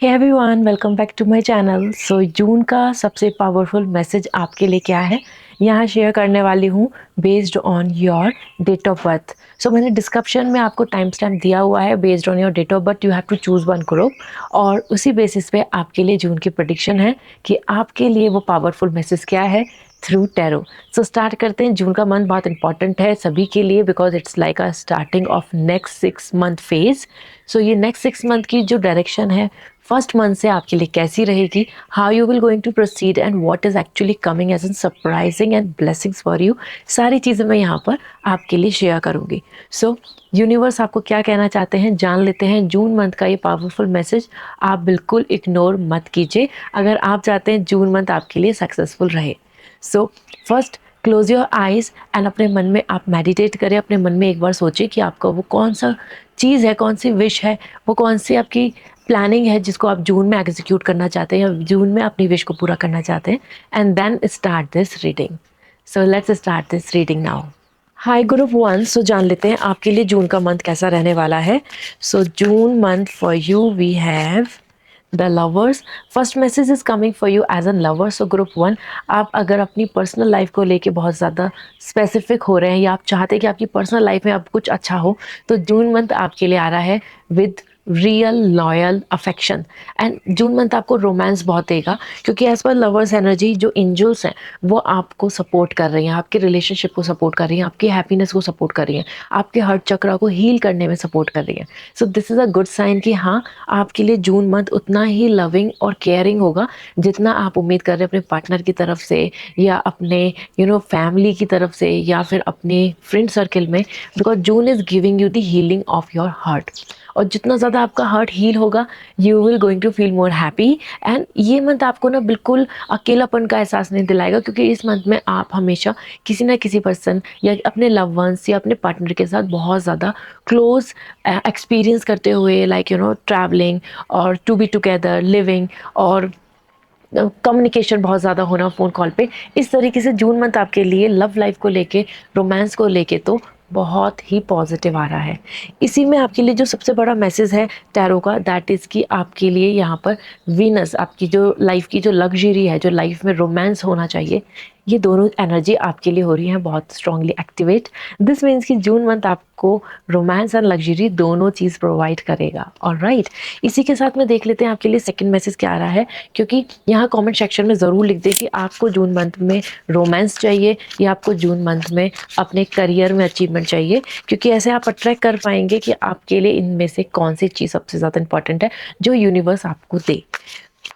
Hey everyone, welcome back to my channel. So June का सबसे powerful message आपके लिए क्या है, यहाँ शेयर करने वाली हूँ based on your date of birth. So मैंने डिस्क्रिप्शन में आपको टाइम स्टैम्प दिया हुआ है। Based on your date of birth you have to choose one group, और उसी बेसिस पे आपके लिए जून की प्रेडिक्शन है कि आपके लिए वो पावरफुल मैसेज क्या है थ्रू टैरो। सो स्टार्ट करते हैं। जून का मंथ बहुत इंपॉर्टेंट है सभी के लिए, because it's like a starting of next 6 month phase. So ये नेक्स्ट 6 मंथ की जो डायरेक्शन है फर्स्ट मंथ से आपके लिए कैसी रहेगी, how you will going to proceed and what is actually coming as an surprising and blessings for you, सारी चीज़ें मैं यहाँ पर आपके लिए शेयर करूँगी। सो यूनिवर्स आपको क्या कहना चाहते हैं जान लेते हैं। जून मंथ का ये पावरफुल मैसेज आप बिल्कुल इग्नोर मत कीजिए अगर आप चाहते हैं जून मंथ आपके लिए सक्सेसफुल रहे। So first close your eyes and अपने मन में आप मेडिटेट करें। अपने मन में एक बार सोचिए कि आपका वो कौन सा चीज़ है, कौन सी विश है, वो कौन सी आपकी प्लानिंग है जिसको आप जून में एग्जीक्यूट करना चाहते हैं या जून में अपनी विश को पूरा करना चाहते हैं। And then start this reading. So let's start this reading now. Hi group one. So जान लेते हैं आपके लिए जून का मंथ कैसा रहने वाला है। So June month for you we have the lovers. First message is coming for you as an lover. So group one, आप अगर अपनी पर्सनल लाइफ को लेके बहुत ज़्यादा स्पेसिफिक हो रहे हैं या आप चाहते हैं कि आपकी पर्सनल लाइफ में अब कुछ अच्छा हो, तो जून मंथ आपके लिए आ रहा है with real loyal affection. And June month आपको रोमांस बहुत देगा, क्योंकि एज पर लवर्स एनर्जी जो एंजल्स हैं वो आपको सपोर्ट कर रही हैं, आपके रिलेशनशिप को सपोर्ट कर रही हैं, आपकी हैप्पीनेस को सपोर्ट कर रही हैं, आपके हार्ट चक्रा को हील करने में सपोर्ट कर रही हैं। So this is a good sign कि हाँ, आपके लिए जून मंथ उतना ही लविंग और केयरिंग होगा जितना आप उम्मीद कर रहे हैं अपने पार्टनर की तरफ से या अपने फैमिली की तरफ से या फिर अपने फ्रेंड सर्कल में, because June is giving you the healing of your heart. और जितना ज़्यादा आपका हार्ट हील होगा you will going to feel more happy. And ये मंथ आपको ना बिल्कुल अकेलापन का एहसास नहीं दिलाएगा, क्योंकि इस मंथ में आप हमेशा किसी ना किसी पर्सन या अपने लव वंस या अपने पार्टनर के साथ बहुत ज़्यादा क्लोज एक्सपीरियंस करते हुए, लाइक ट्रैवलिंग और टू बी टुगेदर लिविंग और कम्युनिकेशन बहुत ज़्यादा होना फ़ोन कॉल पे। इस तरीके से जून मंथ आपके लिए लव लाइफ को लेके, रोमांस को लेके तो बहुत ही पॉजिटिव आ रहा है। इसी में आपके लिए जो सबसे बड़ा मैसेज है टैरो का, दैट इज़ कि आपके लिए यहाँ पर वीनस, आपकी जो लाइफ की जो लग्जरी है, जो लाइफ में रोमांस होना चाहिए, ये दोनों एनर्जी आपके लिए हो रही हैं बहुत स्ट्रांगली एक्टिवेट। दिस मीन्स कि जून मंथ आपको रोमांस एंड लग्जरी दोनों चीज़ प्रोवाइड करेगा। ऑलराइट, इसी के साथ में देख लेते हैं आपके लिए सेकंड मैसेज क्या आ रहा है, क्योंकि यहाँ कमेंट सेक्शन में ज़रूर लिख दें कि आपको जून मंथ में रोमांस चाहिए या आपको जून मंथ में अपने करियर में अचीवमेंट चाहिए, क्योंकि ऐसे आप अट्रैक्ट कर पाएंगे कि आपके लिए इनमें से कौन सी चीज़ सबसे ज़्यादा इंपॉर्टेंट है जो यूनिवर्स आपको दे।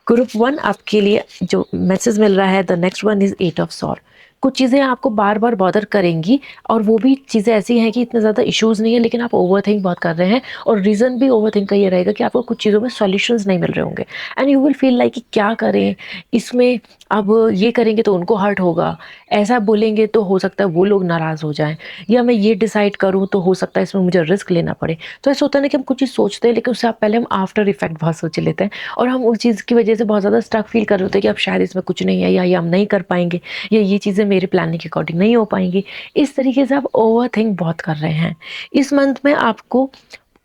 ग्रुप वन, आपके लिए जो मैसेज मिल रहा है the next one is 8 of sword. कुछ चीज़ें आपको बार बार बॉदर करेंगी और वो भी चीज़ें ऐसी हैं कि इतने ज़्यादा इश्यूज़ नहीं है, लेकिन आप ओवरथिंक बहुत कर रहे हैं। और रीज़न भी ओवरथिंक का ये रहेगा कि आपको कुछ चीज़ों में सॉल्यूशंस नहीं मिल रहे होंगे and you will feel like कि क्या करें इसमें, अब ये करेंगे तो उनको हर्ट होगा, ऐसा बोलेंगे तो हो सकता है वो लोग नाराज़ हो जाएं, या मैं ये डिसाइड करूँ तो हो सकता है इसमें मुझे रिस्क लेना पड़े। तो ऐसा होता है ना कि हम कुछ चीज़ सोचते हैं लेकिन उससे आप पहले हम आफ्टर इफेक्ट बहुत सोच लेते हैं, और हम उस चीज़ की वजह से बहुत ज़्यादा स्टक फील कर रहे होते हैं कि अब शायद इसमें कुछ नहीं है, या ये हम नहीं कर पाएंगे, या ये चीज़ें मेरे प्लानिंग के अकॉर्डिंग नहीं हो पाएंगी। इस तरीके से आप ओवर थिंक बहुत कर रहे हैं। इस मंथ में आपको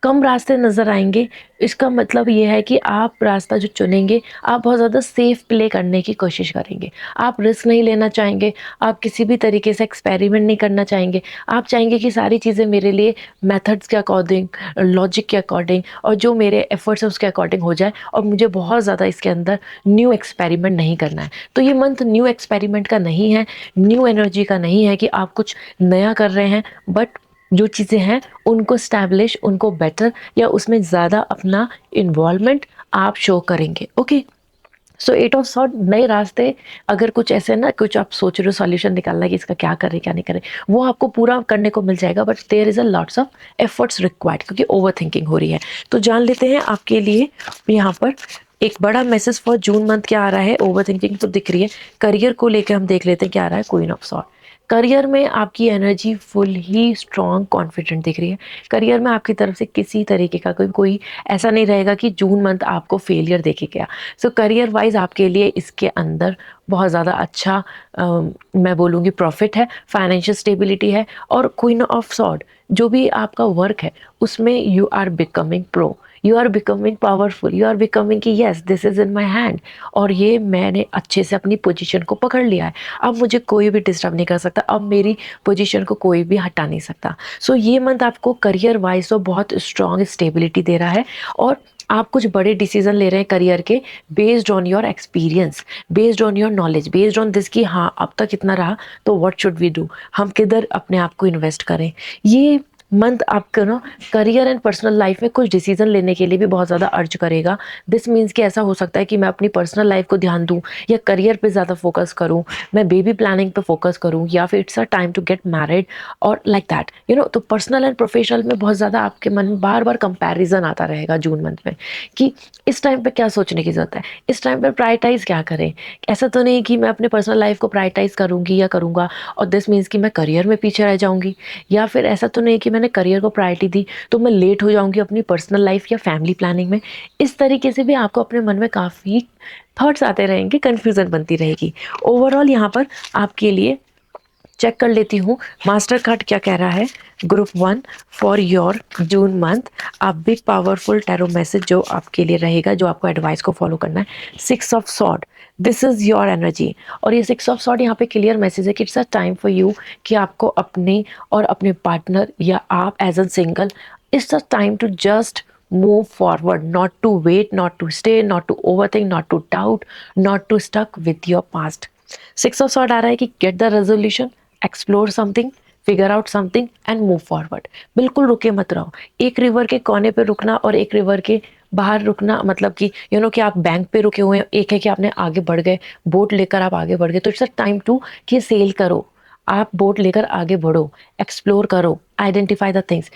कम रास्ते नज़र आएंगे। इसका मतलब ये है कि आप रास्ता जो चुनेंगे आप बहुत ज़्यादा सेफ प्ले करने की कोशिश करेंगे। आप रिस्क नहीं लेना चाहेंगे, आप किसी भी तरीके से एक्सपेरिमेंट नहीं करना चाहेंगे। आप चाहेंगे कि सारी चीज़ें मेरे लिए मेथड्स के अकॉर्डिंग, लॉजिक के अकॉर्डिंग और जो मेरे एफर्ट्स हैं उसके अकॉर्डिंग हो जाए, और मुझे बहुत ज़्यादा इसके अंदर न्यू एक्सपेरिमेंट नहीं करना है। तो ये मंथ न्यू एक्सपेरिमेंट का नहीं है, न्यू एनर्जी का नहीं है कि आप कुछ नया कर रहे हैं, बट जो चीज़ें हैं उनको स्टैब्लिश, उनको बेटर या उसमें ज़्यादा अपना इन्वॉल्वमेंट आप शो करेंगे। ओके, सो 8 ऑफ सॉर्ड, नए रास्ते, अगर कुछ ऐसे ना कुछ आप सोच रहे हो सॉल्यूशन निकालना है कि इसका क्या करें क्या नहीं करें, वो आपको पूरा करने को मिल जाएगा, but there is a lots of efforts required, क्योंकि ओवर थिंकिंग हो रही है। तो जान लेते हैं आपके लिए यहाँ पर एक बड़ा मैसेज फॉर जून मंथ क्या आ रहा है। ओवर थिंकिंग तो दिख रही है, करियर को लेकर हम देख लेते हैं क्या आ रहा है। क्वीन ऑफ सॉर्ड, करियर में आपकी एनर्जी फुल ही स्ट्रॉन्ग कॉन्फिडेंट दिख रही है। करियर में आपकी तरफ से किसी तरीके का कोई ऐसा नहीं रहेगा कि जून मंथ आपको फेलियर देके गया। सो करियर वाइज आपके लिए इसके अंदर बहुत ज़्यादा अच्छा मैं बोलूँगी प्रॉफिट है, फाइनेंशियल स्टेबिलिटी है, और क्वीन ऑफ सॉर्ड जो भी आपका वर्क है उसमें you are becoming pro, you are becoming powerful, you are becoming कि yes this is in my hand, और ये मैंने अच्छे से अपनी पोजीशन को पकड़ लिया है, अब मुझे कोई भी डिस्टर्ब नहीं कर सकता, अब मेरी पोजीशन को कोई भी हटा नहीं सकता। सो ये मंथ आपको करियर वाइज तो बहुत स्ट्रॉन्ग स्टेबिलिटी दे रहा है, और आप कुछ बड़े डिसीजन ले रहे हैं करियर के, based on your experience, based on your knowledge, based on this कि हाँ अब तक इतना रहा तो व्हाट शुड वी डू, हम किधर अपने आप को इन्वेस्ट करें। ये मंथ आपको ना करियर एंड पर्सनल लाइफ में कुछ डिसीजन लेने के लिए भी बहुत ज़्यादा अर्ज करेगा। दिस मीन्स कि ऐसा हो सकता है कि मैं अपनी पर्सनल लाइफ को ध्यान दूँ, या करियर पे ज़्यादा फोकस करूँ, मैं बेबी प्लानिंग पे फोकस करूँ, या फिर it's a time to get married और लाइक दैट यू नो। तो पर्सनल एंड प्रोफेशनल में बहुत ज़्यादा आपके मन में बार बार कंपैरिजन आता रहेगा जून मंथ में, कि इस टाइम पे क्या सोचने की ज़रूरत है, इस टाइम पे प्रायोरिटाइज क्या करें। ऐसा तो नहीं कि मैं अपने पर्सनल लाइफ को प्रायोरिटाइज करूँगी या करूँगा और दिस मीन्स कि मैं करियर में पीछे रह जाऊँगी, या फिर ऐसा तो नहीं कि मैंने करियर को प्रायोरिटी दी तो मैं लेट हो जाऊँगी अपनी पर्सनल लाइफ या फैमिली प्लानिंग में। इस तरीके से भी आपको अपने मन में काफ़ी थॉट्स आते रहेंगे, कन्फ्यूज़न बनती रहेगी। ओवरऑल यहाँ पर आपके लिए चेक कर लेती हूँ मास्टर कार्ड क्या कह रहा है। Group 1 for your June month, a big powerful tarot message जो आपके लिए रहेगा, जो आपको एडवाइस को फॉलो करना है। 6 of sword, this is your energy, और ये 6 ऑफ सॉर्ड यहाँ पे क्लियर मैसेज है कि it's a time for you कि आपको अपने और अपने पार्टनर या आप as a single, it's a time to just move forward, not to wait, not to stay, not to overthink, not to doubt, not to stuck with your past. 6 of sword आ रहा है कि get the resolution, explore something, figure out something and move forward. बिल्कुल रुके मत रहो। एक river के कोने पे रुकना और एक रिवर के बाहर रुकना, मतलब कि यू नो कि आप बैंक पे रुके हुए हैं, एक है कि आपने आगे बढ़ गए, बोट लेकर आप आगे बढ़ गए, तो इट्स अ टाइम टू कि सेल करो, आप बोट लेकर आगे बढ़ो, एक्सप्लोर करो, आइडेंटिफाई द थिंग्स।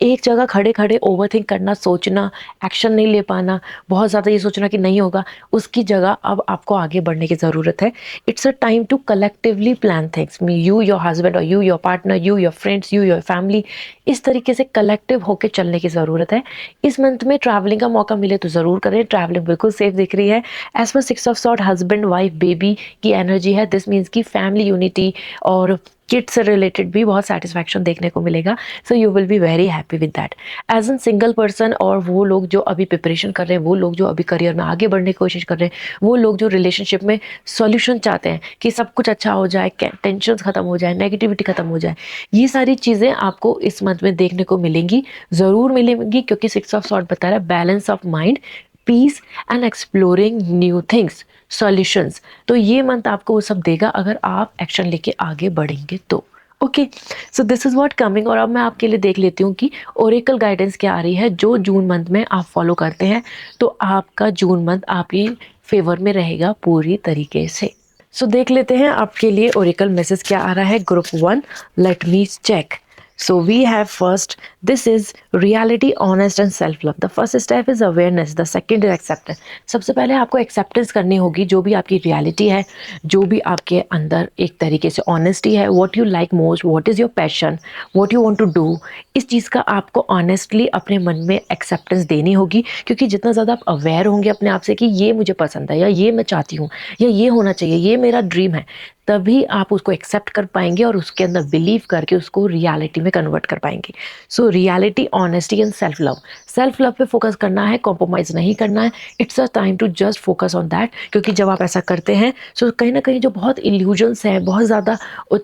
एक जगह खड़े खड़े ओवरथिंक करना, सोचना, एक्शन नहीं ले पाना, बहुत ज़्यादा ये सोचना कि नहीं होगा, उसकी जगह अब आपको आगे बढ़ने की ज़रूरत है। It's a time to collectively plan things, me you your husband और you your partner, you your friends, you your family, इस तरीके से कलेक्टिव होकर चलने की ज़रूरत है। इस मंथ में ट्रैवलिंग का मौका मिले तो ज़रूर करें, ट्रैवलिंग बिल्कुल सेफ दिख रही है। एज पर 6 of sword husband wife baby की एनर्जी है, दिस मीन्स की फैमिली यूनिटी और किड्स से रिलेटेड भी बहुत सेटिस्फैक्शन देखने को मिलेगा। So you will be very happy with that. As an single person, और वो लोग जो अभी प्रिपरेशन कर रहे हैं, वो लोग जो अभी करियर में आगे बढ़ने की कोशिश कर रहे हैं, वो लोग जो रिलेशनशिप में सॉल्यूशन चाहते हैं कि सब कुछ अच्छा हो जाए, टेंशन खत्म हो जाए, नेगेटिविटी खत्म हो जाए, ये सारी चीज़ें आपको इस मंथ में देखने को मिलेंगी, ज़रूर मिलेंगी, क्योंकि 6 ऑफ सॉर्ड बता रहा है balance of mind, peace and exploring new things, solutions. तो ये मंथ आपको वो सब देगा अगर आप एक्शन लेके आगे बढ़ेंगे तो। Okay, so this is what coming. और अब मैं आपके लिए देख लेती हूँ कि ओरेकल गाइडेंस क्या आ रही है जो जून मंथ में आप फॉलो करते हैं, तो आपका जून मंथ आपके फेवर में रहेगा पूरी तरीके से। सो देख लेते हैं आपके लिए ओरेकल मैसेज क्या आ रहा है। Group 1, let me check. So we have first, this is reality, honest and self love. The first step is awareness, the second is acceptance. सबसे पहले आपको एक्सेप्टेंस करनी होगी जो भी आपकी रियलिटी है, जो भी आपके अंदर एक तरीके से ऑनेस्टी है, what you like most, what is your passion, what you want to do, इस चीज़ का आपको ऑनेस्टली अपने मन में एक्सेप्टेंस देनी होगी। क्योंकि जितना ज़्यादा आप अवेयर होंगे अपने आप से कि ये मुझे पसंद है, या ये मैं चाहती हूँ, या ये होना चाहिए, ये मेरा ड्रीम है, तभी आप उसको एक्सेप्ट कर पाएंगे और उसके अंदर बिलीव करके उसको रियलिटी में कन्वर्ट कर पाएंगे। So reality, honesty and self love. Self love पे फोकस करना है, कॉम्प्रोमाइज़ नहीं करना है। It's a time to just focus on that, क्योंकि जब आप ऐसा करते हैं सो कहीं ना कहीं जो बहुत इल्यूजन्स हैं, बहुत ज़्यादा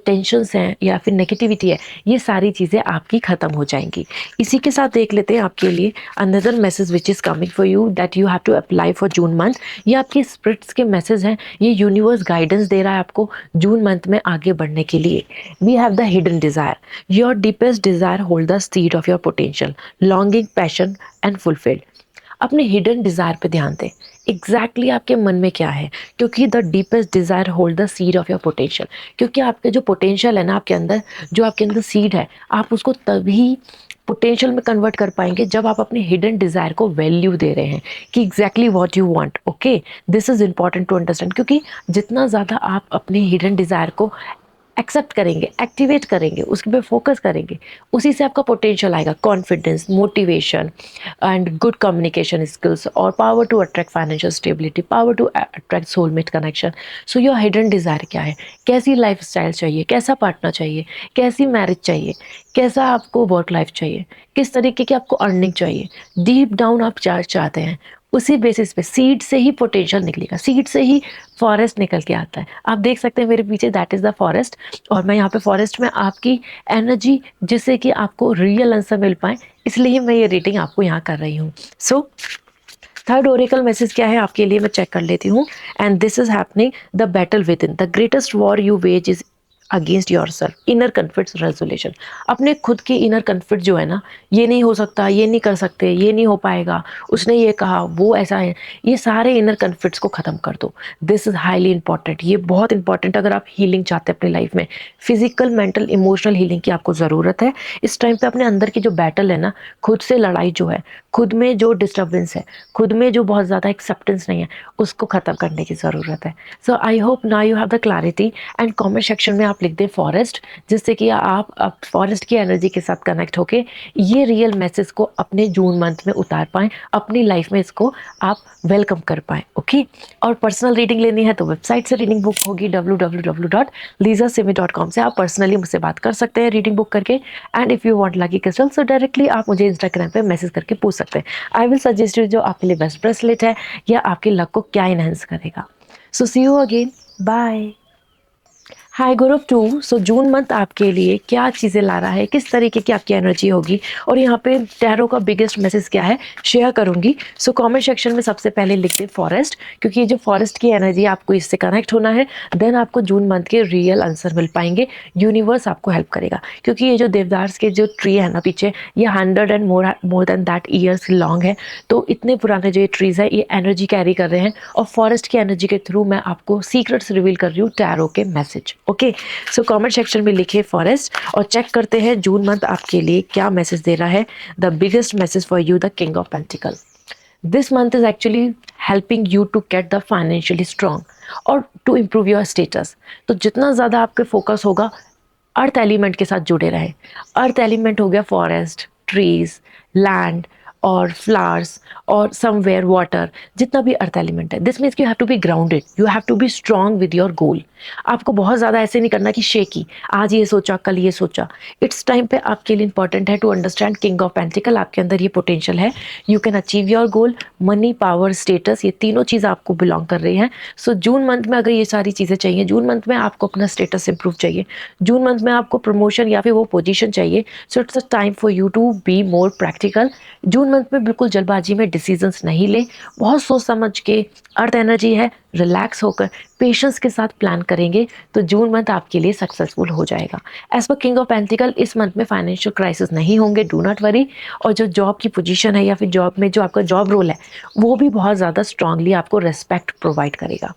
टेंशन्स हैं या फिर नेगेटिविटी है, ये सारी चीज़ें आपकी ख़त्म हो जाएंगी। इसी के साथ देख लेते हैं आपके लिए another message which is coming for you that you have to apply for June month. ये आपके स्पिरिट्स के मैसेज हैं, ये यूनिवर्स गाइडेंस दे रहा है आपको जून मंथ में आगे बढ़ने के लिए। We have the hidden desire, your deepest desire hold the seed of your potential, longing, passion and fulfilled. अपने हिडन डिज़ायर पे ध्यान दें, एग्जैक्टली आपके मन में क्या है, क्योंकि the deepest desire hold the seed of your potential. क्योंकि आपके जो पोटेंशियल है ना आपके अंदर, जो आपके अंदर सीड है, आप उसको तभी पोटेंशियल में कन्वर्ट कर पाएंगे जब आप अपने हिडन डिज़ायर को वैल्यू दे रहे हैं कि exactly what you want. Okay, this is important to understand, क्योंकि जितना ज़्यादा आप अपने हिडन डिज़ायर को एक्सेप्ट करेंगे, एक्टिवेट करेंगे, उसके पे फोकस करेंगे, उसी से आपका पोटेंशियल आएगा, confidence, motivation and good communication skills और power to attract financial stability, power to attract soulmate connection. So your hidden desire क्या है, कैसी लाइफ स्टाइल चाहिए, कैसा पार्टनर चाहिए, कैसी मैरिज चाहिए, कैसा आपको वर्क लाइफ चाहिए, किस तरीके की आपको अर्निंग चाहिए, डीप डाउन आप क्या चाहते हैं, उसी बेसिस पे सीड से ही पोटेंशियल निकलेगा, सीड से ही फॉरेस्ट निकल के आता है। आप देख सकते हैं मेरे पीछे, दैट इज़ द फॉरेस्ट, और मैं यहाँ पे फॉरेस्ट में आपकी एनर्जी, जिससे कि आपको रियल आंसर मिल पाए, इसलिए मैं ये रीडिंग आपको यहाँ कर रही हूँ। सो थर्ड ओरेकल मैसेज क्या है आपके लिए, मैं चेक कर लेती हूँ। And this is happening the battle within, the greatest war you wage is against yourself, inner conflict resolution. अपने खुद के इनर कन्फ्लिक्ट जो है ना, ये नहीं हो सकता, ये नहीं कर सकते, ये नहीं हो पाएगा, उसने ये कहा, वो ऐसा है, ये सारे इनर कन्फ्लिक्ट्स को ख़त्म कर दो। दिस इज़ हाईली इंपॉर्टेंट, ये बहुत इंपॉर्टेंट अगर आप हीलिंग चाहते हैं अपनी लाइफ में, फिजिकल, मेंटल, इमोशनल हीलिंग की आपको ज़रूरत है। इस टाइम पे अपने अंदर की जो बैटल है ना, खुद से लड़ाई जो है, खुद में जो डिस्टर्बेंस है, खुद में जो बहुत ज़्यादा एक्सेप्टेंस नहीं है, उसको ख़त्म करने की ज़रूरत है। So I hope now you have the clarity. And comment section में आप लिख दें फॉरेस्ट, जिससे कि आप फॉरेस्ट की एनर्जी के साथ कनेक्ट होके ये रियल मैसेज को अपने जून मंथ में उतार पाएँ, अपनी लाइफ में इसको आप वेलकम कर पाएँ। ओके, और पर्सनल रीडिंग लेनी है तो वेबसाइट से रीडिंग बुक होगी www.lisasimi.com से, आप पर्सनली मुझसे बात कर सकते हैं रीडिंग बुक करके। And if you want lucky crystal so directly आप मुझे इंस्टाग्राम पे मैसेज करके पूछ सकते हैं। आई विल सजेस्ट यू जो आपके लिए बेस्ट ब्रेसलेट है या आपके लक को क्या इनहेंस करेगा। सो सी you again, bye. Hi Guru 2, so June month आपके लिए क्या चीज़ें ला रहा है, किस तरीके की आपकी एनर्जी होगी, और यहाँ पे टैरो का बिगेस्ट मैसेज क्या है शेयर करूँगी। सो कमेंट सेक्शन में सबसे पहले लिख दे फॉरेस्ट, क्योंकि जो फॉरेस्ट की एनर्जी आपको इससे कनेक्ट होना है, देन आपको जून मंथ के रियल आंसर मिल पाएंगे, यूनिवर्स आपको हेल्प करेगा। क्योंकि ये जो देवदार्स के जो ट्री है ना पीछे, ये 100 and more than that years long है, तो इतने पुराने जो ये ट्रीज़ है, ये एनर्जी कैरी कर रहे हैं, और फॉरेस्ट की एनर्जी के थ्रू मैं आपको सीक्रेट्स रिवील कर रही हूँ टैरो के message. Okay, so comment section में लिखिए फॉरेस्ट और चेक करते हैं जून मंथ आपके लिए क्या मैसेज दे रहा है। The biggest message for you, the king of pentacle. This month is actually helping you to get the financially strong और टू इम्प्रूव योर स्टेटस। तो जितना ज़्यादा आपके फोकस होगा अर्थ एलिमेंट के साथ जुड़े रहे। अर्थ एलिमेंट हो गया फॉरेस्ट, ट्रीज, लैंड और फ्लावर्स और समवेयर वाटर, जितना भी अर्थ एलिमेंट है। This means you have to be grounded, you have to be strong with your goal. आपको बहुत ज़्यादा ऐसे नहीं करना कि शेकी, आज ये सोचा कल ये सोचा। इट्स टाइम पे आपके लिए इंपॉर्टेंट है to understand king of pentacle, आपके अंदर ये पोटेंशियल है, you can achieve your goal. Money, power, status, ये तीनों चीज़ आपको बिलोंग कर रही हैं। सो जून मंथ में अगर ये सारी चीज़ें चाहिए, जून मंथ में आपको अपना स्टेटस इंप्रूव चाहिए, जून मंथ में आपको प्रमोशन या फिर वो पोजीशन चाहिए, so it's a time for you to be more practical. June month में बिल्कुल जल्दबाजी में डिसीजंस नहीं ले, बहुत सोच समझ के, अर्थ एनर्जी है, रिलैक्स होकर पेशेंस के साथ प्लान करेंगे तो जून मंथ आपके लिए सक्सेसफुल हो जाएगा। एज पर किंग ऑफ पेंटिकल इस मंथ में फाइनेंशियल क्राइसिस नहीं होंगे, डू नॉट वरी। और जो जॉब की पोजीशन है या फिर जॉब में जो आपका जॉब रोल है, वो भी बहुत ज़्यादा स्ट्रांगली आपको रेस्पेक्ट प्रोवाइड करेगा।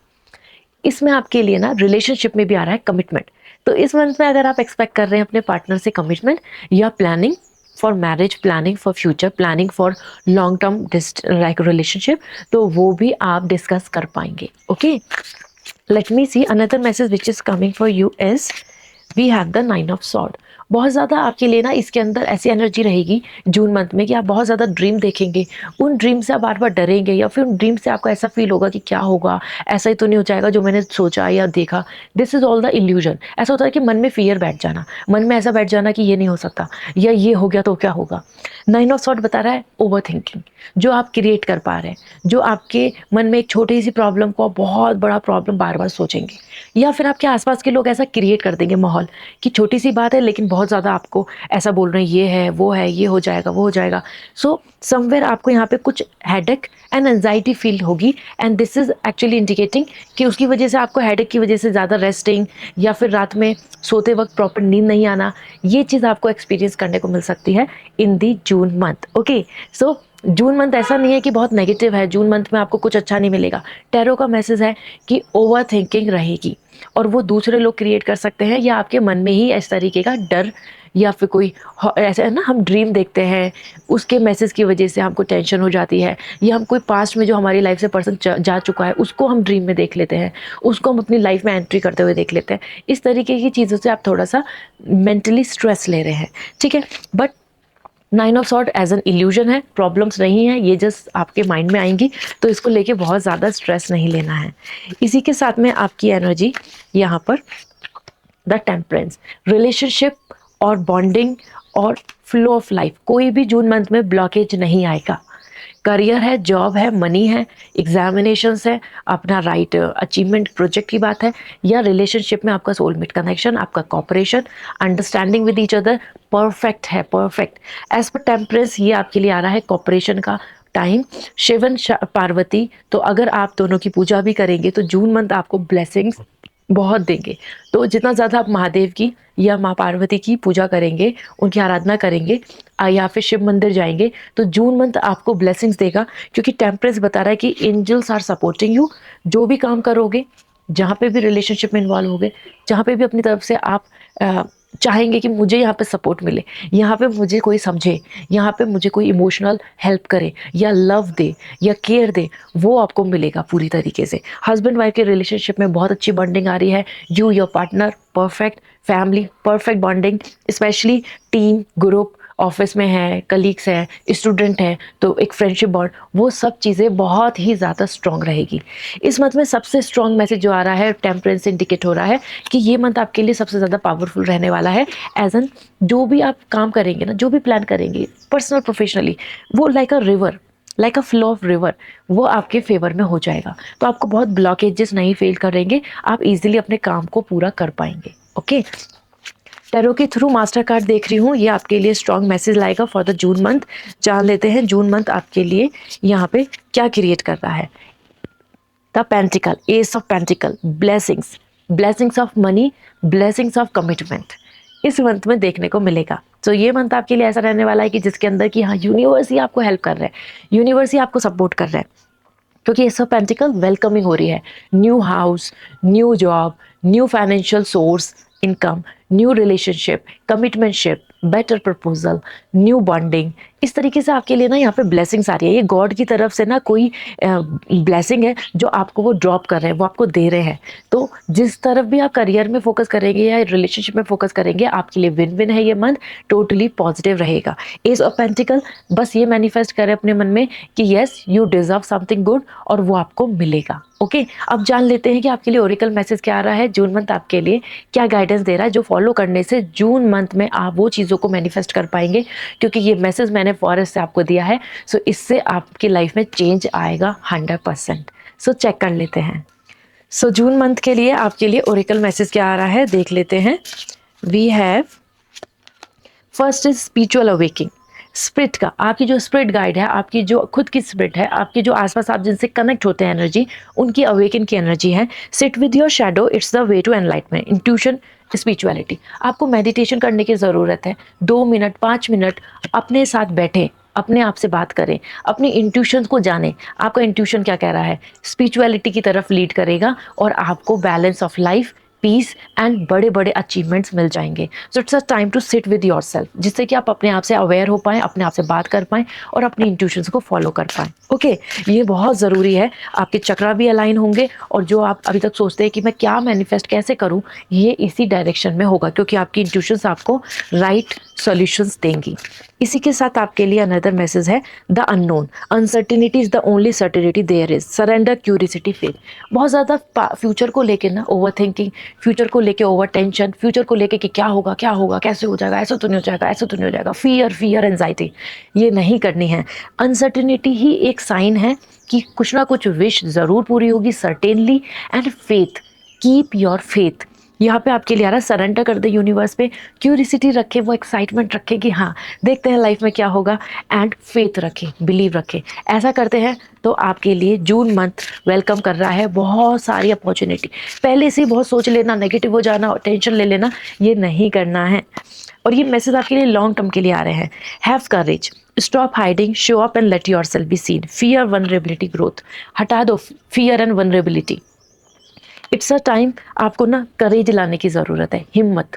इसमें आपके लिए ना रिलेशनशिप में भी आ रहा है कमिटमेंट। तो इस मंथ में अगर आप एक्सपेक्ट कर रहे हैं अपने पार्टनर से कमिटमेंट या planning for marriage, planning for future, planning for long term like relationship, तो वो भी आप डिस्कस कर पाएंगे। Okay, let me see another message which is coming for you is we have the 9 of sword. बहुत ज़्यादा आपके लिए ना इसके अंदर ऐसी एनर्जी रहेगी जून मंथ में कि आप बहुत ज़्यादा ड्रीम देखेंगे, उन ड्रीम से आप बार बार डरेंगे, या फिर उन ड्रीम से आपको ऐसा फील होगा कि क्या होगा, ऐसा ही तो नहीं हो जाएगा जो मैंने सोचा या देखा। This is all the illusion. ऐसा होता है कि मन में फियर बैठ जाना, मन में ऐसा बैठ जाना कि ये नहीं हो सकता या ये हो गया तो क्या होगा। 9 ऑफ सॉर्ड बता रहा है ओवर थिंकिंग, जो आप क्रिएट कर पा रहे हैं, जो आपके मन में एक छोटी सी प्रॉब्लम को बहुत बड़ा प्रॉब्लम बार बार सोचेंगे, या फिर आपके आसपास के लोग ऐसा क्रिएट कर देंगे माहौल कि छोटी सी बात है लेकिन बहुत ज़्यादा आपको ऐसा बोल रहे हैं, ये है, वो है, ये हो जाएगा, वो हो जाएगा। सो समवेयर आपको यहाँ पे कुछ हेडेक एंड एंजाइटी फील होगी, and this is actually indicating कि उसकी वजह से आपको हेडेक की वजह से ज़्यादा रेस्टिंग या फिर रात में सोते वक्त प्रॉपर नींद नहीं आना, ये चीज़ आपको एक्सपीरियंस करने को मिल सकती है इन दी जून मंथ। ओके, सो जून मंथ ऐसा नहीं है कि बहुत नेगेटिव है, जून मंथ में आपको कुछ अच्छा नहीं मिलेगा। टैरो का मैसेज है कि ओवर थिंकिंग रहेगी, और वो दूसरे लोग क्रिएट कर सकते हैं या आपके मन में ही इस तरीके का डर या फिर कोई ऐसा है ना, हम ड्रीम देखते हैं, उसके मैसेज की वजह से हमको टेंशन हो जाती है, या हम कोई पास्ट में जो हमारी लाइफ से पर्सन जा चुका है उसको हम ड्रीम में देख लेते हैं, उसको हम अपनी लाइफ में एंट्री करते हुए देख लेते हैं। इस तरीके की चीज़ों से आप थोड़ा सा मेंटली स्ट्रेस ले रहे हैं, ठीक है। But 9 of sword as an illusion है, प्रॉब्लम्स नहीं है, ये जस्ट आपके माइंड में आएंगी, तो इसको लेके बहुत ज़्यादा स्ट्रेस नहीं लेना है। इसी के साथ में आपकी एनर्जी यहाँ पर द टेम्परेंस, रिलेशनशिप और बॉन्डिंग और फ्लो ऑफ लाइफ, कोई भी जून मंथ में ब्लॉकेज नहीं आएगा। करियर है, जॉब है, मनी है, एग्जामिनेशंस है, अपना राइट अचीवमेंट प्रोजेक्ट की बात है, या रिलेशनशिप में आपका सोलमेट कनेक्शन, आपका cooperation, understanding with each other perfect है, परफेक्ट। एज पर टेम्परेंस ये आपके लिए आ रहा है कॉपरेशन का टाइम, शिवन पार्वती। तो अगर आप दोनों की पूजा भी करेंगे तो जून मंथ आपको ब्लेसिंग्स बहुत देंगे। तो जितना ज़्यादा आप महादेव की या माँ पार्वती की पूजा करेंगे, उनकी आराधना करेंगे, या फिर शिव मंदिर जाएंगे, तो जून मंथ आपको ब्लेसिंग्स देगा। क्योंकि टेम्परेंस बता रहा है कि एंजल्स आर सपोर्टिंग यू। जो भी काम करोगे, जहाँ पे भी रिलेशनशिप में इन्वॉल्व होगे, जहाँ पे भी अपनी तरफ से आप चाहेंगे कि मुझे यहाँ पे सपोर्ट मिले, यहाँ पे मुझे कोई समझे, यहाँ पे मुझे कोई इमोशनल हेल्प करे या लव दे या केयर दे, वो आपको मिलेगा पूरी तरीके से। हस्बैंड वाइफ के रिलेशनशिप में बहुत अच्छी बॉन्डिंग आ रही है। You your partner perfect, family perfect bonding, specially team group, office में है, कलीग्स है, स्टूडेंट है, तो एक फ्रेंडशिप बॉन्ड, वो सब चीज़ें बहुत ही ज़्यादा स्ट्रॉन्ग रहेगी। इस मंथ में सबसे स्ट्रॉन्ग मैसेज जो आ रहा है, टेम्परेंस इंडिकेट हो रहा है कि ये मंथ आपके लिए सबसे ज़्यादा पावरफुल रहने वाला है। एज एन जो भी आप काम करेंगे ना, जो भी प्लान करेंगे पर्सनल प्रोफेशनली, वो like a river, like a flow of river, वो आपके फेवर में हो जाएगा। तो आपको बहुत ब्लॉकेजेस नहीं फेल करेंगे, आप इजीली अपने काम को पूरा कर पाएंगे। ओके, टैरो के थ्रू मास्टर कार्ड देख रही हूँ, ये आपके लिए स्ट्रॉन्ग मैसेज लाएगा फॉर द जून मंथ। जान लेते हैं जून मंथ आपके लिए यहाँ पे क्या क्रिएट कर रहा है। The pentacle, S of pentacle, blessings, blessings of money, blessings of commitment इस मंथ में देखने को मिलेगा। तो ये मंथ आपके लिए ऐसा रहने वाला है कि जिसके अंदर कि हाँ, यूनिवर्स ही आपको हेल्प कर रहा है, यूनिवर्स ही आपको सपोर्ट कर रहा है। क्योंकि एस ऑफ पेंटिकल वेलकमिंग हो रही है, new house, new job, new financial source income, new relationship, commitmentship, better proposal, new bonding, इस तरीके से आपके लिए ना यहाँ पे ब्लेसिंग्स आ रही है। ये गॉड की तरफ से ना कोई ब्लेसिंग है जो आपको वो ड्रॉप कर रहे हैं, वो आपको दे रहे हैं। तो जिस तरफ भी आप करियर में फोकस करेंगे या रिलेशनशिप में फोकस करेंगे, आपके लिए विन विन है ये मंथ, टोटली पॉजिटिव रहेगा। एस ऑफ पेंटिकल, बस ये मैनिफेस्ट करें अपने मन में कि yes you deserve something good, और वो आपको मिलेगा। ओके, अब जान लेते हैं कि आपके लिए ओरेकल मैसेज क्या आ रहा है, जून मंथ आपके लिए क्या गाइडेंस दे रहा है, जो फॉलो करने से जून मंथ में आप वो चीज़ों को मैनिफेस्ट कर पाएंगे। क्योंकि ये मैसेज मैंने फॉरेस्ट से आपको दिया है, सो इससे आपकी लाइफ में चेंज आएगा 100%। सो चेक कर लेते हैं। सो जून मंथ के लिए आपके लिए ओरेकल मैसेज क्या आ रहा है, देख लेते हैं। We have first is spiritual awakening, spirit का, आपकी जो स्पिरिट गाइड है, आपकी जो खुद की स्पिरिट है, आपके जो आसपास आप जिनसे कनेक्ट होते हैं एनर्जी, उनकी अवेकन की एनर्जी है। Sit with your shadow, it's the way to enlightenment, intuition, spirituality. आपको मेडिटेशन करने की ज़रूरत है। 2 मिनट 5 मिनट अपने साथ बैठें, अपने आप से बात करें, अपनी इंट्यूशन को जानें, आपका इंट्यूशन क्या कह रहा है, स्पिरिचुअलिटी की तरफ लीड करेगा और आपको balance of life, peace and बड़े बड़े अचीवमेंट्स मिल जाएंगे। So it's a time to sit with yourself, जिससे कि आप अपने आप से अवेयर हो पाएँ, अपने आप से बात कर पाएँ और अपनी इंट्यूशंस को फॉलो कर पाएँ। ओके, ये बहुत ज़रूरी है। आपके चक्रा भी अलाइन होंगे, और जो आप अभी तक सोचते हैं कि मैं क्या मैनिफेस्ट कैसे करूँ, ये इसी डायरेक्शन में होगा, क्योंकि आपकी इंट्यूशंस आपको राइट सॉल्यूशंस देंगी। इसी के साथ आपके लिए अनदर मैसेज है, the unknown, uncertainty is the only certainty there is, surrender, curiosity, faith. बहुत ज़्यादा फ्यूचर को लेके ना ओवर थिंकिंग, फ्यूचर को लेके ओवर टेंशन, फ्यूचर को लेके कि क्या होगा, क्या होगा, कैसे हो जाएगा, ऐसा तो नहीं हो जाएगा, ऐसा तो नहीं हो जाएगा, फियर एंजाइटी, ये नहीं करनी है। अनसर्टिनिटी ही एक साइन है कि कुछ ना कुछ विश ज़रूर पूरी होगी, certainly. And faith, keep your faith, यहाँ पे आपके लिए आ रहा है, सरेंडर कर दे यूनिवर्स पे, क्यूरियोसिटी रखे, वो एक्साइटमेंट रखे कि हाँ देखते हैं लाइफ में क्या होगा, एंड फेथ रखे, बिलीव रखे। ऐसा करते हैं तो आपके लिए जून मंथ वेलकम कर रहा है बहुत सारी अपॉर्चुनिटी। पहले से ही बहुत सोच लेना, नेगेटिव हो जाना, टेंशन ले लेना, ये नहीं करना है। और ये मैसेज आपके लिए लॉन्ग टर्म के लिए आ रहे हैं। Have courage, stop hiding, show up and late yourself be seen, fear, vulnerability, growth, हटा दो fear and vulnerability. It's a time, आपको ना करेज लाने की ज़रूरत है, हिम्मत,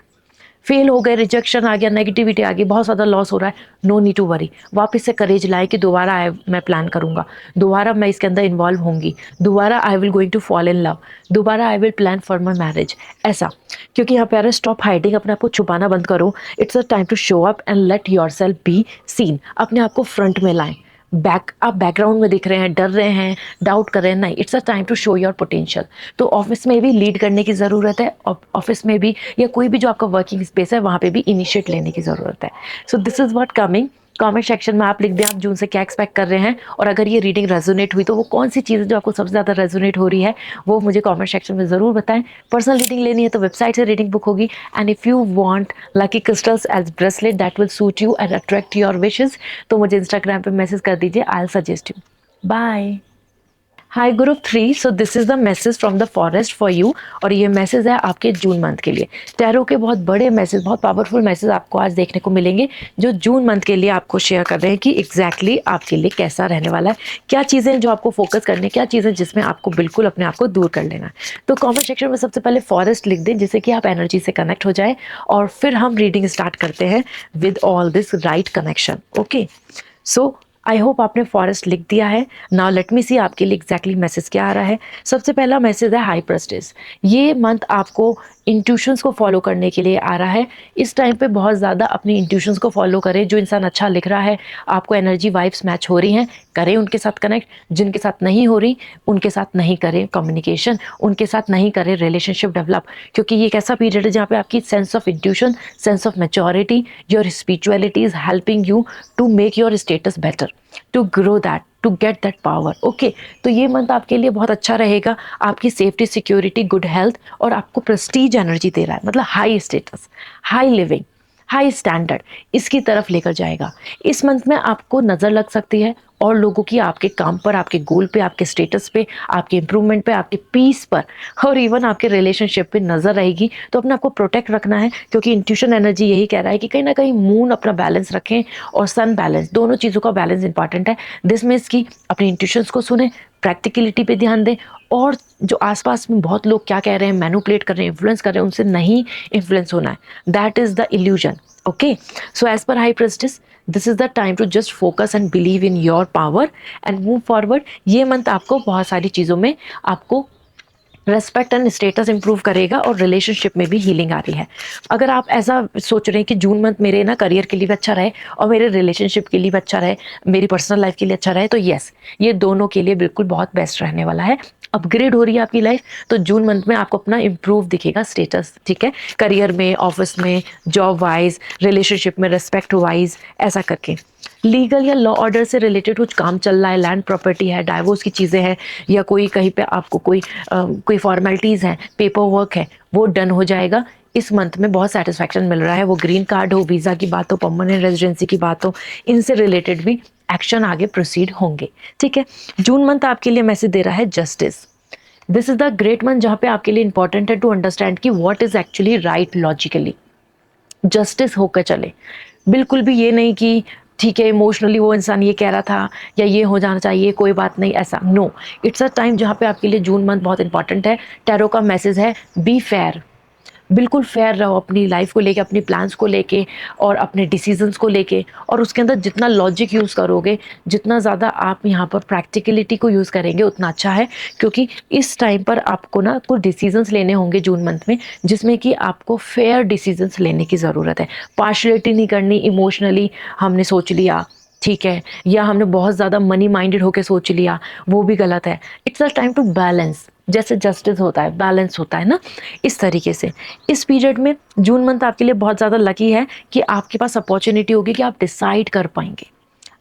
फेल हो गए, रिजेक्शन आ गया, नेगेटिविटी आ गई, बहुत ज़्यादा लॉस हो रहा है, नो नीड टू वरी। वापस से करेज लाए कि दोबारा मैं प्लान करूंगा, दोबारा मैं इसके अंदर इन्वॉल्व होंगी, दोबारा I will going to fall in love, दोबारा I will plan for my marriage, ऐसा। क्योंकि यहाँ पे स्टॉप हाइडिंग, अपने आप को छुपाना बंद करो। It's a time to show up and let yourself be seen. अपने आप को फ्रंट में लाएं। आप बैकग्राउंड में दिख रहे हैं, डर रहे हैं, डाउट कर रहे हैं, नहीं, it's a time to show your potential. तो ऑफिस में भी लीड करने की ज़रूरत है, ऑफिस में भी या कोई भी जो आपका वर्किंग स्पेस है वहाँ पे भी इनिशिएट लेने की ज़रूरत है। सो this is what coming. Comment section में आप लिख दें आप जून से क्या एक्सपेक्ट कर रहे हैं, और अगर ये रीडिंग रेजोनेट हुई तो वो कौन सी चीज़ जो आपको सबसे ज़्यादा रेजोनेट हो रही है वो मुझे कमेंट सेक्शन में ज़रूर बताएं। पर्सनल रीडिंग लेनी है तो वेबसाइट से रीडिंग बुक होगी। And if you want lucky crystals as bracelet that will suit you and attract your wishes, तो मुझे इंस्टाग्राम पे मैसेज कर दीजिए, I will suggest you. Bye. Hi group 3, so this is the message from the forest for you, और ये message है आपके June month के लिए। टैरो के बहुत बड़े मैसेज, बहुत पावरफुल मैसेज आपको आज देखने को मिलेंगे जो जून मंथ के लिए आपको शेयर कर रहे हैं कि एग्जैक्टली आपके लिए कैसा रहने वाला है, क्या चीज़ें जो आपको फोकस करनी है, क्या चीज़ें जिसमें आपको बिल्कुल अपने आप को दूर कर लेना है। तो कॉमेंट सेक्शन में सबसे पहले फॉरेस्ट लिख दें जिससे कि आप एनर्जी से कनेक्ट हो जाए, और फिर हम रीडिंग स्टार्ट करते हैं with all this right connection. Okay, so I hope आपने फॉरेस्ट लिख दिया है। नाउ लेट मी सी आपके लिए एग्जैक्टली मैसेज क्या आ रहा है। सबसे पहला मैसेज है हाई प्रेस्टिज। ये मंथ आपको इंट्यूशंस को फॉलो करने के लिए आ रहा है। इस टाइम पे बहुत ज़्यादा अपनी इंट्यूशंस को फॉलो करें। जो इंसान अच्छा लिख रहा है, आपको एनर्जी वाइब्स मैच हो रही हैं, करें उनके साथ कनेक्ट। जिनके साथ नहीं हो रही उनके साथ नहीं करें कम्युनिकेशन, उनके साथ नहीं करें रिलेशनशिप डेवलप, क्योंकि ये एक ऐसा पीरियड है जहाँ पे आपकी sense of intuition, sense of maturity, your spirituality is helping you to make your status better, to grow that, to get that power. Okay, तो ये मंथ आपके लिए बहुत अच्छा रहेगा। आपकी सेफ्टी, सिक्योरिटी, गुड हेल्थ और आपको प्रेस्टीज एनर्जी दे रहा है, मतलब high status, high living, high standard, इसकी तरफ लेकर जाएगा। इस मंथ में आपको नज़र लग सकती है और लोगों की आपके काम पर, आपके गोल पे, आपके स्टेटस पे, आपके इंप्रूवमेंट पे, आपके पीस पर, और इवन आपके रिलेशनशिप पे नज़र रहेगी। तो अपने आपको प्रोटेक्ट रखना है, क्योंकि इंट्यूशन एनर्जी यही कह रहा है कि कहीं ना कहीं मून अपना बैलेंस रखें और सन बैलेंस, दोनों चीज़ों का बैलेंस इंपॉर्टेंट है। दिस मीन्स कि अपनी इंट्यूशंस को सुने, प्रैक्टिकलिटी पे ध्यान दें, और जो आसपास में बहुत लोग क्या कह रहे हैं, मैनिपुलेट कर रहे हैं, इन्फ्लुएंस कर रहे हैं, उनसे नहीं इन्फ्लुएंस होना है। That is the illusion. Okay, so as पर high priestess, this is the time to just focus and believe in your power and move forward. ये मंथ आपको बहुत सारी चीज़ों में आपको रेस्पेक्ट एंड स्टेटस इंप्रूव करेगा, और रिलेशनशिप में भी हीलिंग आ रही है। अगर आप ऐसा सोच रहे हैं कि जून मंथ मेरे ना करियर के लिए भी अच्छा रहे और मेरे रिलेशनशिप के लिए भी अच्छा रहे, मेरी पर्सनल लाइफ के लिए अच्छा रहे, तो यस, ये दोनों के लिए बिल्कुल बहुत बेस्ट रहने वाला है। अपग्रेड हो रही है आपकी लाइफ, तो जून मंथ में आपको अपना इम्प्रूव दिखेगा स्टेटस, ठीक है, करियर में, ऑफिस में, जॉब वाइज, रिलेशनशिप में, रेस्पेक्ट वाइज, ऐसा करके। लीगल या लॉ ऑर्डर से रिलेटेड कुछ काम चल रहा है, लैंड प्रॉपर्टी है, डाइवोर्स की चीज़ें हैं, या कोई कहीं पे आपको कोई फॉर्मेलिटीज़ हैं, पेपर वर्क है, वो डन हो जाएगा। इस मंथ में बहुत सेटिस्फैक्शन मिल रहा है, वो ग्रीन कार्ड हो, वीज़ा की बात हो, परमानेंट रेजिडेंसी की बात हो, इनसे रिलेटेड भी एक्शन आगे प्रोसीड होंगे, ठीक है। जून मंथ आपके लिए मैसेज दे रहा है justice. This is the great month जहाँ पे आपके लिए इंपॉर्टेंट है टू अंडरस्टैंड कि what is actually right logically, justice होकर चले। बिल्कुल भी ये नहीं कि ठीक है इमोशनली वो इंसान ये कह रहा था या ये हो जाना चाहिए, कोई बात नहीं, ऐसा नो। इट्स अ टाइम जहाँ पे आपके लिए जून मंथ बहुत इंपॉर्टेंट है। टैरो का मैसेज है बी फेयर, बिल्कुल फेयर रहो अपनी लाइफ को लेके, अपनी प्लान्स को लेके और अपने डिसीजंस को लेके, और उसके अंदर जितना लॉजिक यूज़ करोगे, जितना ज़्यादा आप यहाँ पर प्रैक्टिकलिटी को यूज़ करेंगे उतना अच्छा है। क्योंकि इस टाइम पर आपको ना कुछ डिसीजंस लेने होंगे जून मंथ में, जिसमें कि आपको फेयर डिसीजंस लेने की ज़रूरत है। पार्शलिटी नहीं करनी, इमोशनली हमने सोच लिया ठीक है, या हमने बहुत ज़्यादा मनी माइंडेड होकर सोच लिया, वो भी गलत है। It's a time to balance, जैसे जस्टिस होता है, बैलेंस होता है ना, इस तरीके से। इस पीरियड में जून मंथ आपके लिए बहुत ज़्यादा लकी है कि आपके पास अपॉर्चुनिटी होगी कि आप डिसाइड कर पाएंगे।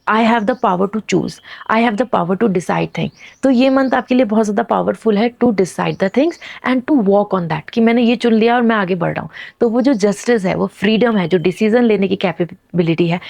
I have the power to choose, I have the power to decide thing. तो ये मंथ आपके लिए बहुत ज़्यादा पावरफुल है to decide the things and to walk on that, कि मैंने ये चुन लिया और मैं आगे बढ़ रहा हूँ। तो वो जो जस्टिस है, वो फ्रीडम है, जो डिसीजन लेने की कैपेबिलिटी है,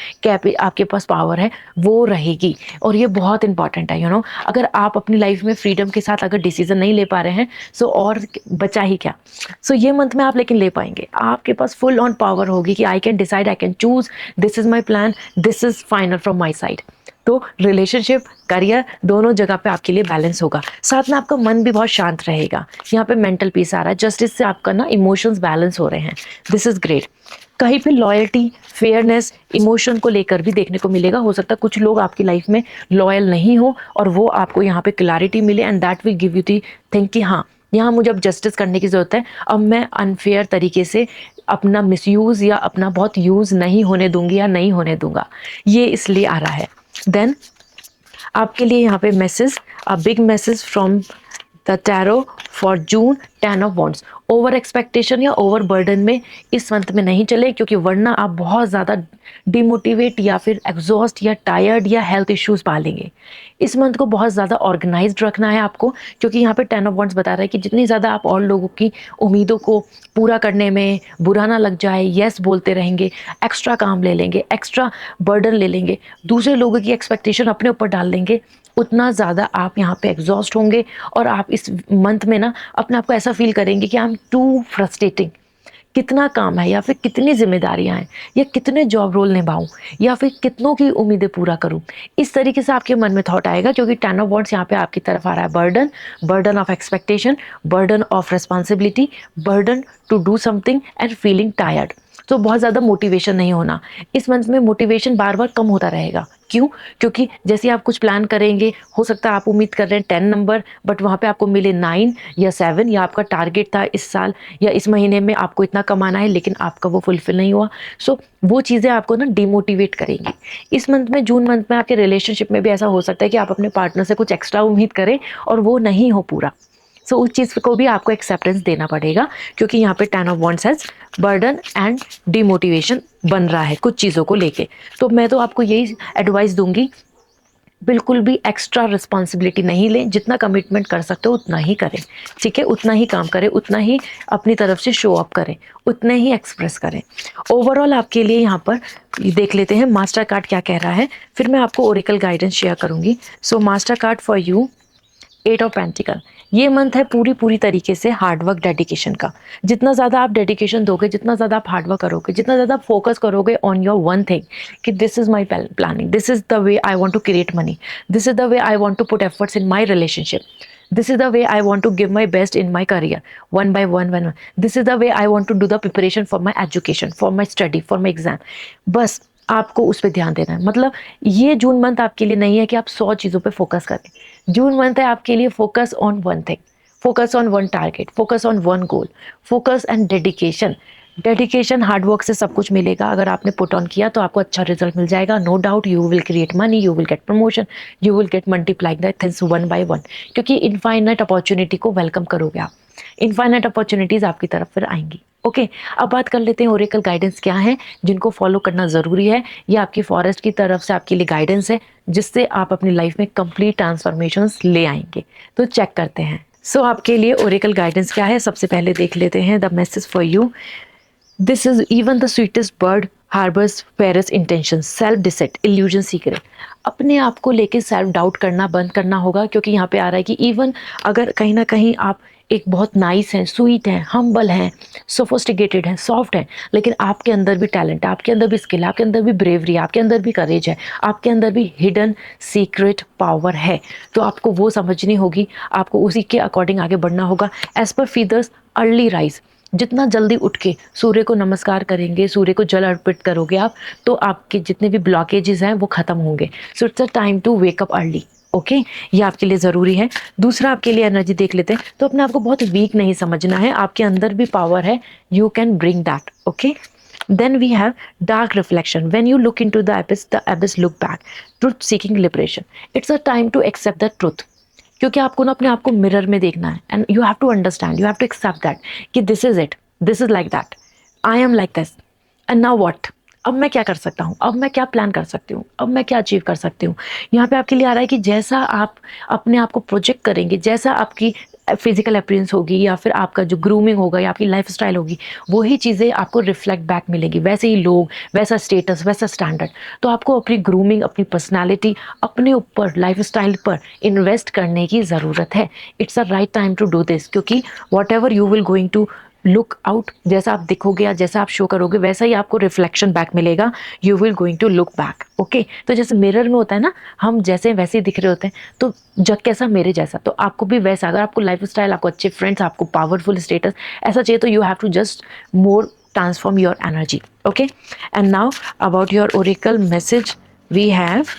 आपके पास पावर है, वो रहेगी। और ये बहुत इंपॉर्टेंट है, यू नो, अगर आप अपनी लाइफ में फ्रीडम के साथ अगर डिसीजन नहीं ले पा रहे हैं, सो और बचा ही क्या। सो ये मंथ में आप लेकिन ले पाएंगे, आपके पास फुल ऑन पावर होगी कि I can decide, I can choose, this is my plan, this is final from my side. तो रिलेशनशिप, करियर, दोनों जगह पे आपके लिए बैलेंस होगा। साथ में आपका मन भी बहुत शांत रहेगा। यहाँ पे मेंटल पीस आ रहा है, जस्टिस से आपका ना इमोशंस बैलेंस हो रहे हैं। This is great. कहीं पे लॉयल्टी, फेयरनेस, इमोशन को लेकर भी देखने को मिलेगा। हो सकता है कुछ लोग आपकी लाइफ में लॉयल नहीं हो और वो आपको यहाँ पे क्लैरिटी मिले and that will give you the think कि हाँ, यहाँ मुझे अब जस्टिस करने की ज़रूरत है, अब मैं अनफेयर तरीके से अपना मिसयूज़ या अपना बहुत यूज़ नहीं होने दूंगी या नहीं होने दूंगा। ये इसलिए आ रहा है। देन आपके लिए यहाँ पे message, a big message from the tarot for June, 10 of wands. Over expectation या ओवर बर्डन में इस मंथ में नहीं चले, क्योंकि वरना आप बहुत ज़्यादा डिमोटिवेट या फिर एग्जॉस्ट या टायर्ड या हेल्थ इश्यूज पालेंगे। इस मंथ को बहुत ज़्यादा ऑर्गेनाइज्ड रखना है आपको, क्योंकि यहाँ पे 10 ऑफ वॉन्ड्स बता रहा है कि जितनी ज़्यादा आप और लोगों की उम्मीदों को पूरा करने में बुरा ना लग जाए, यस बोलते रहेंगे, एक्स्ट्रा काम ले लेंगे, एक्स्ट्रा बर्डन ले लेंगे, दूसरे लोगों की एक्सपेक्टेशन अपने ऊपर डाल लेंगे, उतना ज़्यादा आप यहाँ पे एग्जॉस्ट होंगे और आप इस मंथ में ना अपने आप को ऐसा फील करेंगे कि आई एम टू फ्रस्ट्रेटिंग। कितना काम है या फिर कितनी जिम्मेदारियां हैं या कितने जॉब रोल निभाऊं या फिर कितनों की उम्मीदें पूरा करूं, इस तरीके से आपके मन में थॉट आएगा, क्योंकि 10 ऑफ वॉन्ड्स यहाँ पे आपकी तरफ आ रहा है। Burden, burden of expectation, burden of responsibility, burden to do something and feeling tired. तो बहुत ज़्यादा मोटिवेशन नहीं होना। इस मंथ में मोटिवेशन बार बार कम होता रहेगा। क्यों? क्योंकि जैसे आप कुछ प्लान करेंगे, हो सकता है आप उम्मीद कर रहे हैं 10 नंबर, बट वहाँ पे आपको मिले 9 या 7, या आपका टारगेट था इस साल या इस महीने में आपको इतना कमाना है, लेकिन आपका वो फुलफिल नहीं हुआ। सो वो चीज़ें आपको ना डिमोटिवेट करेंगी। इस मंथ में, जून मंथ में, आपके रिलेशनशिप में भी ऐसा हो सकता है कि आप अपने पार्टनर से कुछ एक्स्ट्रा उम्मीद करें और वो नहीं हो पूरा। सो उस चीज़ को भी आपको एक्सेप्टेंस देना पड़ेगा, क्योंकि यहाँ पे 10 of wands has burden and demotivation बन रहा है कुछ चीज़ों को लेके। तो मैं तो आपको यही एडवाइस दूंगी, बिल्कुल भी एक्स्ट्रा रिस्पॉन्सिबिलिटी नहीं लें, जितना कमिटमेंट कर सकते हो उतना ही करें, ठीक है? उतना ही काम करें, उतना ही अपनी तरफ से शो अप करें, उतने ही एक्सप्रेस करें। ओवरऑल आपके लिए यहाँ पर देख लेते हैं मास्टर कार्ड क्या कह रहा है, फिर मैं आपको ओरेकल गाइडेंस शेयर करूंगी। So master card for you, 8 of pentacle. ये मंथ है पूरी तरीके से हार्डवर्क, डेडिकेशन का। जितना ज़्यादा आप डेडिकेशन दोगे, जितना ज़्यादा आप हार्डवर्क करोगे, जितना ज़्यादा आप फोकस करोगे ऑन योर वन थिंग कि this is my planning, this is the way I want to create money, this is the way I want to put efforts in my relationship, this is the way I want to give my best in my career, one by one. This is the way I want to do the preparation for my education, for my study, for my exam. बस आपको उस पर ध्यान देना है। मतलब ये June month आपके लिए नहीं है कि आप 100 चीज़ों पे फोकस करें। जून मंथ है आपके लिए focus on one thing, focus on one target, focus on one goal, focus and dedication. Dedication, hard work से सब कुछ मिलेगा। अगर आपने पुट ऑन किया तो आपको अच्छा रिजल्ट मिल जाएगा। No doubt you will create money, you will get promotion, you will get multiplying the things one by one, क्योंकि इनफाइनाइट अपॉर्चुनिटी को वेलकम करोगे आप। इनफाइनाइट अपॉर्चुनिटीज़ आपकी तरफ फिर आएंगी। ओके, अब बात कर लेते हैं ओरेकल गाइडेंस क्या है जिनको फॉलो करना ज़रूरी है। ये आपकी फॉरेस्ट की तरफ से आपके लिए गाइडेंस है, जिससे आप अपनी लाइफ में कंप्लीट ट्रांसफॉर्मेशंस ले आएंगे। तो चेक करते हैं। सो आपके लिए ओरेकल गाइडेंस क्या है, सबसे पहले देख लेते हैं the message for you. This is even the sweetest bird harbours fairest intention, self deceit, illusion secret. अपने आप को लेके सेल्फ डाउट करना बंद करना होगा, क्योंकि यहाँ पे आ रहा है कि इवन अगर कहीं ना कहीं आप एक बहुत नाइस हैं, स्वीट हैं, हम्बल हैं, सोफिस्टिकेटेड हैं, सॉफ्ट हैं, लेकिन आपके अंदर भी टैलेंट है, आपके अंदर भी स्किल है, आपके अंदर भी ब्रेवरी है, आपके अंदर भी करेज है, आपके अंदर भी हिडन सीक्रेट पावर है। तो आपको वो समझनी होगी, आपको उसी के अकॉर्डिंग आगे बढ़ना होगा। As per feathers early rise, जितना जल्दी उठ के सूर्य को नमस्कार करेंगे, सूर्य को जल अर्पित करोगे आप, तो आपके जितने भी ब्लॉकेजेस हैं वो खत्म होंगे। So it's a time to wake up early. Okay, ये आपके लिए ज़रूरी है। दूसरा आपके लिए एनर्जी देख लेते हैं। तो अपने आप को बहुत वीक नहीं समझना है, आपके अंदर भी पावर है, you can bring that. Okay, then we have dark reflection. When you look into the abyss look back. Truth seeking liberation. It's a time to accept the truth. क्योंकि आपको ना अपने आप को मिरर में देखना है, and you have to understand, you have to accept that कि this is it, this is like that, I am like this, and now what. अब मैं क्या कर सकता हूँ, अब मैं क्या प्लान कर सकती हूँ, अब मैं क्या अचीव कर सकती हूँ। यहाँ पे आपके लिए आ रहा है कि जैसा आप अपने आप को प्रोजेक्ट करेंगे, जैसा आपकी फिजिकल अपीयरेंस होगी या फिर आपका जो ग्रूमिंग होगा या आपकी लाइफ स्टाइल होगी, वही चीज़ें आपको रिफ्लेक्ट बैक मिलेंगी। वैसे ही लोग, वैसा स्टेटस, वैसा स्टैंडर्ड। तो आपको अपनी ग्रूमिंग, अपनी पर्सनालिटी, अपने ऊपर, लाइफ स्टाइल पर इन्वेस्ट करने की ज़रूरत है। It's a right time to do this, क्योंकि whatever you will going to look out, जैसा आप दिखोगे या जैसा आप शो करोगे, वैसा ही आपको रिफ्लेक्शन बैक मिलेगा। You will going to look back. Okay, तो जैसे मिरर में होता है ना, हम जैसे वैसे ही दिख रहे होते हैं, तो जग कैसा मेरे जैसा, तो आपको भी वैसा। अगर आपको लाइफ स्टाइल, आपको अच्छे फ्रेंड्स, आपको पावरफुल स्टेटस ऐसा चाहिए, तो you have to just more transform your energy. Okay, and now about your oracle message we have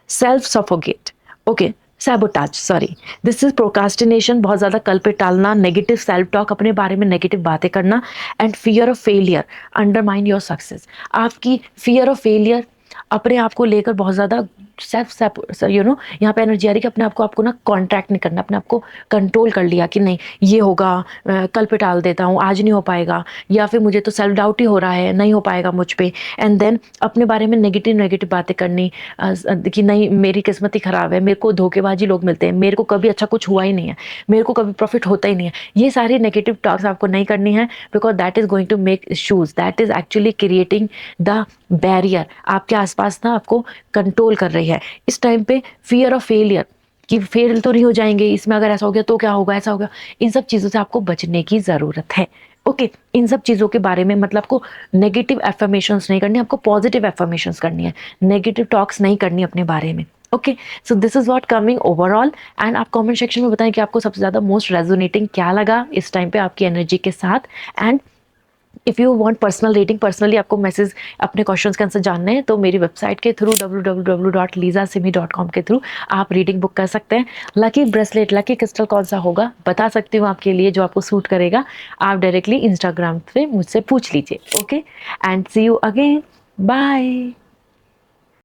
self suffocate. Okay, sabotage, sorry, this is procrastination, बहुत ज़्यादा कल पे टालना, नेगेटिव सेल्फ टॉक, अपने बारे में नेगेटिव बातें करना, and fear of failure undermine your success. आपकी फियर ऑफ फेलियर, अपने आप को लेकर बहुत ज़्यादा यहाँ पे एनर्जी आ रही कि अपने आप को ना कॉन्ट्रैक्ट नहीं करना, अपने आप को कंट्रोल कर लिया कि नहीं ये होगा, कल पे टाल देता हूँ, आज नहीं हो पाएगा, या फिर मुझे तो सेल्फ डाउट ही हो रहा है, नहीं हो पाएगा मुझ पे, एंड देन अपने बारे में नेगेटिव बातें करनी कि नहीं मेरी किस्मत ही ख़राब है, मेरे को धोखेबाजी लोग मिलते हैं, मेरे को कभी अच्छा कुछ हुआ ही नहीं है, मेरे को कभी प्रॉफिट होता ही नहीं है। ये सारी नेगेटिव टॉक्स आपको नहीं करनी है, because that is going to make issues, that is actually creating the barrier, आपके आसपास ना आपको कंट्रोल कर रही है। इस टाइम पे फियर ऑफ फेलियर कि फेल तो नहीं हो जाएंगे, इसमें अगर ऐसा हो गया तो क्या होगा, ऐसा होगा, इन सब चीज़ों से आपको बचने की ज़रूरत है। ओके, इन सब चीज़ों के बारे में मतलब आपको नेगेटिव एफर्मेशंस नहीं करनी, आपको पॉजिटिव एफर्मेशंस करनी है, नेगेटिव टॉक्स नहीं करनी अपने बारे में। Okay, so this is what coming overall, and आप कमेंट सेक्शन में बताएं कि आपको सबसे ज़्यादा मोस्ट रेजोनेटिंग क्या लगा इस टाइम पे आपकी एनर्जी के साथ। And if you want personal reading, personally आपको मैसेज अपने क्वेश्चंस के आंसर जानने हैं, तो मेरी वेबसाइट के थ्रू www.lizasimi.com के थ्रू आप रीडिंग बुक कर सकते हैं। लकी ब्रेसलेट, लकी क्रिस्टल कौन सा होगा बता सकती हूँ आपके लिए, जो आपको सूट करेगा आप डायरेक्टली इंस्टाग्राम पे मुझसे पूछ लीजिए। Okay, and see you again, bye.